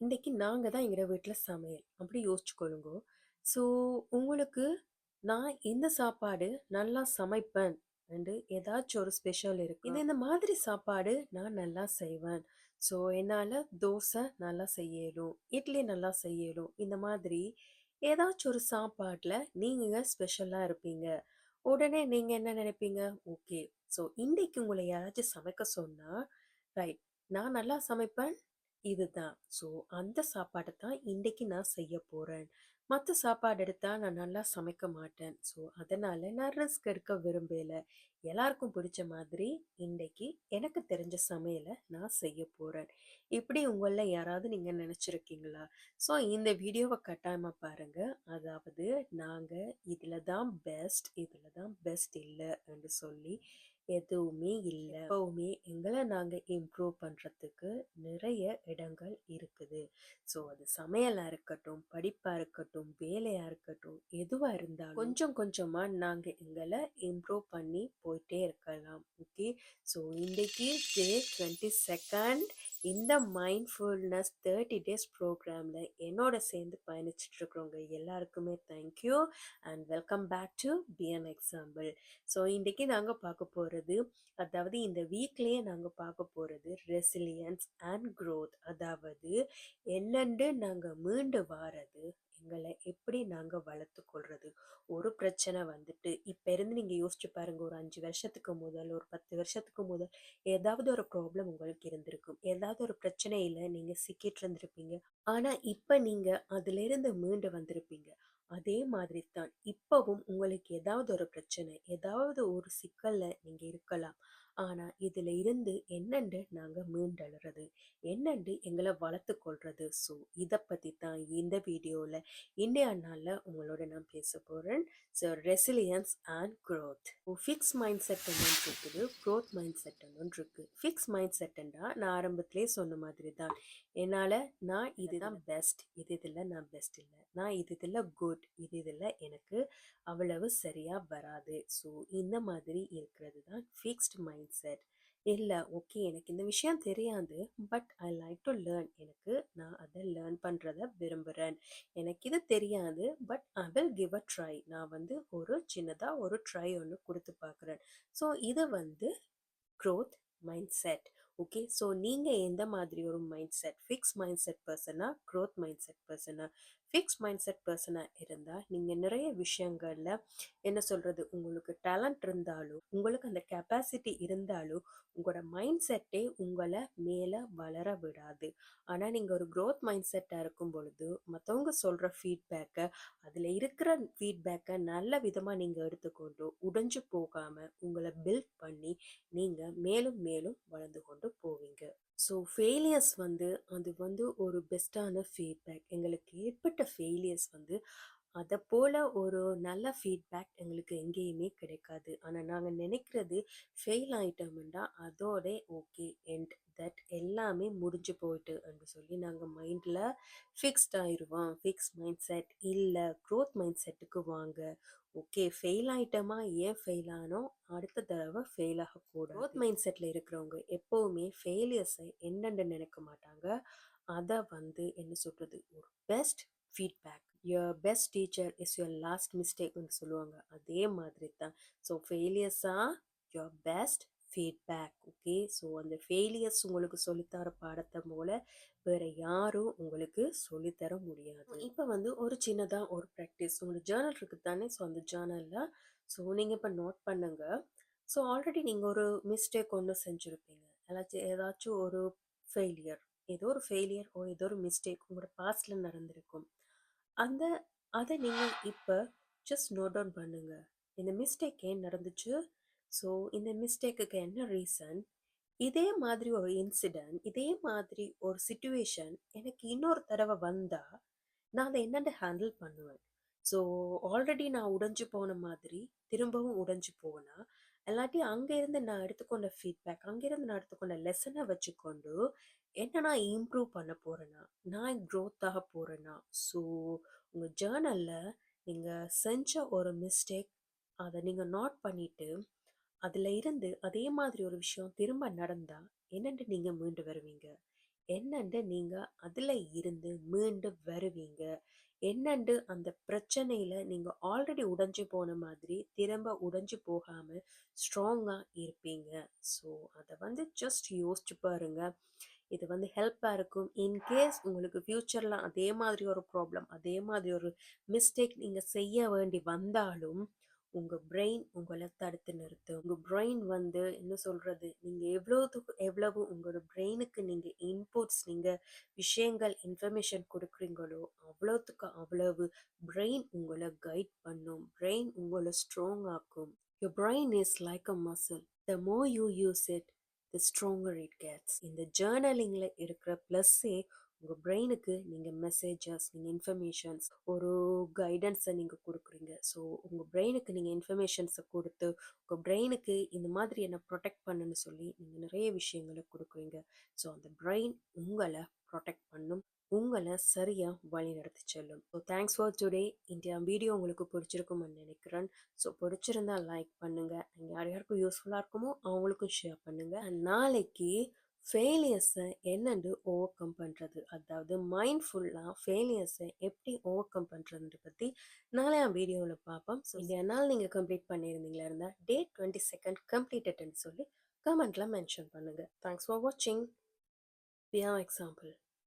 இன்னைக்கு நாங்க தான் எங்க வீட்ல சமையல். அப்படி யோசிச்சுக்கொள்ளுங்கோ. ஸோ, உங்களுக்கு நான் எந்த சாப்பாடு நல்லா சமைப்பேன் என்று ஏதாச்சும் ஒரு ஸ்பெஷல் இருக்கா? இந்த மாதிரி சாப்பாடு நான் நல்லா செய்வேன். ஸோ, என்னால தோசை நல்லா செய்யலும், இட்லி நல்லா செய்யலும். இந்த மாதிரி ஏதாச்சும் ஒரு சாப்பாட்ல நீங்க ஸ்பெஷலா இருப்பீங்க. உடனே நீங்க என்ன நினைப்பீங்க? ஓகே. ஸோ, இன்னைக்கு உங்கள யாராச்சும் சமைக்க சொன்னா, ரைட். நான் நல்லா சமைப்பேன். இதுதான். ஸோ, அந்த சாப்பாட தான் இன்னைக்கு நான் செய்ய போறேன். மத்த சாப்பாடு எடுத்தா நான் நல்லா சமைக்க மாட்டேன். ஸோ, அதனால நான் ரிஸ்க் எடுக்க விரும்பல. எல்லாருக்கும் பிடிச்ச மாதிரி இன்னைக்கு எனக்கு தெரிஞ்ச சமையல நான் செய்ய போறேன். இப்படி உங்கள யாராவது நீங்க நினைச்சிருக்கீங்களா? ஸோ, இந்த வீடியோவ கட்டாயமா பாருங்க. அதாவது நாங்க இதுல தான் பெஸ்ட், இதுல தான் பெஸ்ட் இல்ல என்று சொல்லி எதுவுமே இல்ல. எப்பவுமே எங்கள நாங்க இம்ப்ரூவ் பண்றதுக்கு நிறைய இடங்கள் இருக்குது. ஸோ அது சமையலா இருக்கட்டும், படிப்பா இருக்கட்டும், வேலையா இருக்கட்டும், எதுவா இருந்தாலும் கொஞ்சம் கொஞ்சமா நாங்க எங்கள இம்ப்ரூவ் பண்ணி போயிட்டே இருக்கலாம். ஓகே. ஸோ இன்னைக்கு டே 22nd இந்த மைண்ட்ஃபுல்னஸ் 30 டேஸ் ப்ரோக்ராம்ல என்னோட சேர்ந்து பயணிச்சுட்டு இருக்கிறவங்க எல்லாருக்குமே thank you and welcome back to be an example. So இன்றைக்கி நாங்கள் பார்க்க போகிறது, அதாவது இந்த வீக்லேயே நாங்கள் பார்க்க போகிறது ரெசிலியன்ஸ் அண்ட் growth. அதாவது என்னென்று நாங்கள் மீண்டு வாரது, எங்களை எப்படி நாங்கள் வளர்த்து கொள்றது. ஒரு பிரச்சனை வந்துட்டு இப்போ இருந்து நீங்கள் யோசிச்சு பாருங்க, ஒரு 5 வருஷத்துக்கு முதல், ஒரு 10 வருஷத்துக்கு முதல் ஏதாவது ஒரு ப்ராப்ளம் உங்களுக்கு இருந்திருக்கும், ஏதாவது ஒரு பிரச்சனையில் நீங்கள் சிக்கிட்டு இருந்திருப்பீங்க. ஆனால் இப்போ நீங்கள் அதிலிருந்து மீண்டு வந்திருப்பீங்க. அதே மாதிரி தான் இப்பவும் உங்களுக்கு ஏதாவது ஒரு பிரச்சனை, ஏதாவது ஒரு சிக்கல்ல நீங்க இருக்கலாம். ஆனா இதுல இருந்து என்னண்டு நாங்க மீண்டெழுறது, என்னண்டு எங்களை வளர்த்து கொள்றது. ஸோ இதை பத்தி தான் இந்த வீடியோல இந்தியா நாள்ல உங்களோட நான் பேச போறேன். So resilience and growth. Fix mind set ஒன்று இருக்குது, growth மைண்ட் செட் ஒன்று இருக்கு. ஃபிக்ஸ் மைண்ட் செட்டுண்டா நான் ஆரம்பத்திலே சொன்ன மாதிரி தான், என்னால் நான் இதுதான் பெஸ்ட், இது இதில் நான் பெஸ்ட் இல்லை, நான் இது இதில் குட், இது இதில் எனக்கு அவ்வளவு சரியாக வராது. ஸோ இந்த மாதிரி இருக்கிறது தான் ஃபிக்ஸ்ட் மைண்ட் செட். இல்லை, ஓகே, எனக்கு இந்த விஷயம் தெரியாது, but I like to learn, எனக்கு நான் அதை லேர்ன் பண்ணுறத விரும்புகிறேன். எனக்கு இது தெரியாது, but I will give a try, நான் வந்து ஒரு சின்னதாக ஒரு ட்ரை ஒன்று கொடுத்து பார்க்குறேன். ஸோ இது வந்து growth mindset. ஓகே. ஸோ நீங்கள் எந்த மாதிரி ஒரு mindset, fix mindset பர்சனா, growth மைண்ட் செட் பர்சனா? ஃபிக்ஸ் மைண்ட் செட் பர்சனாக இருந்தால் நீங்கள் நிறைய விஷயங்களில் என்ன சொல்கிறது, உங்களுக்கு டேலண்ட் இருந்தாலும், உங்களுக்கு அந்த கெப்பாசிட்டி இருந்தாலும், உங்களோட மைண்ட் செட்டே உங்களை மேலே வளர விடாது. ஆனால் நீங்கள் ஒரு growth மைண்ட் செட்டாக இருக்கும் பொழுது மற்றவங்க சொல்கிற ஃபீட்பேக்கை, அதில் இருக்கிற ஃபீட்பேக்கை நல்ல விதமாக நீங்கள் எடுத்துக்கொண்டு உடைஞ்சு போகாமல் உங்களை பில்ட் பண்ணி நீங்கள் மேலும் மேலும் வளர்ந்து கொண்டு போவீங்க. ஸோ ஃபெயிலியர்ஸ் வந்து அது வந்து ஒரு பெஸ்ட்டான ஃபீட்பேக். எங்களுக்கு ஏற்பட்ட ஃபெயிலியர்ஸ் வந்து அதை போல் ஒரு நல்ல ஃபீட்பேக் எங்களுக்கு எங்கேயுமே கிடைக்காது. ஆனால் நாங்கள் நினைக்கிறது, ஃபெயில் ஆயிட்டோம்னா அதோட ஓகே எண்ட், தட் எல்லாமே முடிஞ்சு போயிட்டு என்று சொல்லி நாங்கள் மைண்டில் ஃபிக்ஸ்ட் ஆயிடுவோம். ஃபிக்ஸ் மைண்ட் செட் இல்லை, க்ரோத் மைண்ட் செட்டுக்கு வாங்க. ஓகே, ஃபெயில் ஆயிட்டோமா, ஏன் ஃபெயில் ஆனோம், அடுத்த தடவை ஃபெயில் ஆகக்கூடாது. க்ரோத் மைண்ட் செட்டில் இருக்கிறவங்க எப்போவுமே ஃபெயிலியர்ஸை என்னென்னு நினைக்க மாட்டாங்க. அதை வந்து என்ன சொல்கிறது, ஒரு best feedback. Your best teacher is your last மிஸ்டேக்னு சொல்லுவாங்க. அதே மாதிரி தான். ஸோ ஃபெயிலியர்ஸாக your best feedback. Okay. So அந்த ஃபெயிலியர்ஸ் உங்களுக்கு சொல்லித்தர பாடத்தை போல் வேறு யாரும் உங்களுக்கு சொல்லித்தர முடியாது. இப்போ வந்து ஒரு சின்னதாக ஒரு ப்ராக்டிஸ், உங்களுக்கு ஜேர்னல் இருக்குது தானே? ஸோ அந்த ஜேர்னலில் ஸோ நீங்கள் இப்போ நோட் பண்ணுங்க. ஸோ ஆல்ரெடி நீங்கள் ஒரு மிஸ்டேக் ஒன்று செஞ்சுருப்பீங்க, ஏதாச்சும் ஒரு ஃபெயிலியர், ஏதோ ஒரு ஃபெயிலியர் ஓ ஏதோ ஒரு மிஸ்டேக் உங்களோட பாஸ்டில் நடந்திருக்கும். அந்த அதை நீங்கள் இப்போ ஜஸ்ட் நோட் டவுன் பண்ணுங்க. இந்த மிஸ்டேக் ஏன் நடந்துச்சு? ஸோ இந்த மிஸ்டேக்குக்கு என்ன ரீசன்? இதே மாதிரி ஒரு இன்சிடென்ட், இதே மாதிரி ஒரு சுச்சுவேஷன் எனக்கு இன்னொரு தடவை வந்தா நான் அதை என்னென்னு ஹேண்டில் பண்ணுவேன். ஸோ ஆல்ரெடி நான் உடைஞ்சு போன மாதிரி திரும்பவும் உடைஞ்சு போனா, இல்லாட்டி அங்கேருந்து நான் எடுத்துக்கொண்ட ஃபீட்பேக், அங்கேருந்து நான் எடுத்துக்கொண்ட லெசனை வச்சுக்கொண்டு என்ன நான் இம்ப்ரூவ் பண்ண போகிறேன்னா, நான் growth ஆக போகிறேன்னா. ஸோ உங்கள் ஜேர்னலில் நீங்கள் செஞ்ச ஒரு மிஸ்டேக் அதை நீங்கள் நோட் பண்ணிவிட்டு, அதில் இருந்து அதே மாதிரி ஒரு விஷயம் திரும்ப நடந்தால் என்னென்று நீங்கள் மீண்டு வருவீங்க, என்னண்டு நீங்க அதுல இருந்து மீண்டு வருவீங்க. என்னண்டு அந்த பிரச்சனையில நீங்க ஆல்ரெடி உடைஞ்சு போன மாதிரி திரும்ப உடைஞ்சு போகாம ஸ்ட்ராங்கா இருப்பீங்க. ஸோ அத ஜஸ்ட் யோசிச்சு பாருங்க. இது ஹெல்ப்பா இருக்கும். இன்கேஸ் உங்களுக்கு ஃபியூச்சர்ல அதே மாதிரி ஒரு ப்ராப்ளம், அதே மாதிரி ஒரு மிஸ்டேக் நீங்க செய்ய வேண்டி வந்தாலும், உங்க பிரெயின் உங்கள தடுத்து நிறுத்தும். உங்க பிரெயின் என்ன சொல்றது, நீங்க எவ்வளவுத்துக்கு எவ்வளவு உங்களோட பிரெயினுக்கு நீங்க இன்புட்ஸ், நீங்க விஷயங்கள், இன்ஃபர்மேஷன் குடுக்குறீங்களோ, அவ்வளவுத்துக்கு அவ்வளவு பிரெயின் உங்கள கைட் பண்ணும். பிரெயின் உங்கள ஸ்ட்ராங் ஆக்கும். Your brain is like a muscle. The more you use it, the stronger it gets. இந்த ஜேர்னலிங்ல இருக்கிற ப்ளஸ்ஸே உங்க பிரெயினுக்கு நீங்க மெசேஜஸ், நீங்க இன்ஃபர்மேஷன்ஸ், ஒரு கைடன்ஸை நீங்க கொடுக்குறீங்க. ஸோ உங்க பிரெயினுக்கு நீங்க இன்ஃபர்மேஷன்ஸை கொடுத்து உங்க பிரெயினுக்கு இந்த மாதிரி என்ன ப்ரொடெக்ட் பண்ணுன்னு சொல்லி நீங்க நிறைய விஷயங்களை கொடுக்குறீங்க. ஸோ அந்த பிரெயின் உங்களை ப்ரொடெக்ட் பண்ணும், உங்களை சரியா வழி நடத்தி செல்லும். So thanks for today. இந்த வீடியோ உங்களுக்கு பிடிச்சிருக்கும்னு நினைக்கிறேன். ஸோ பிடிச்சிருந்தா லைக் பண்ணுங்க. யார் யாருக்கும் யூஸ்ஃபுல்லாக இருக்குமோ அவங்களுக்கும் ஷேர் பண்ணுங்க. And நாளைக்கு ஃபெயிலியர்ஸை என்னென்று ஓவர் கம் பண்ணுறது, அதாவது மைண்ட்ஃபுல்லாக ஃபெயிலியர்ஸை எப்படி ஓவர் கம் பண்ணுறதுன்ற பற்றி நாளைய வீடியோவில் பார்ப்போம். ஸோ இந்த நாள் நீங்கள் கம்ப்ளீட் பண்ணியிருந்தீங்களா இருந்தால் டேட் 22 கம்ப்ளீட்டட்னு சொல்லி கமெண்ட்டில் மென்ஷன் பண்ணுங்கள். தேங்க்ஸ் ஃபார் வாட்சிங். பியா எக்ஸாம்பிள்.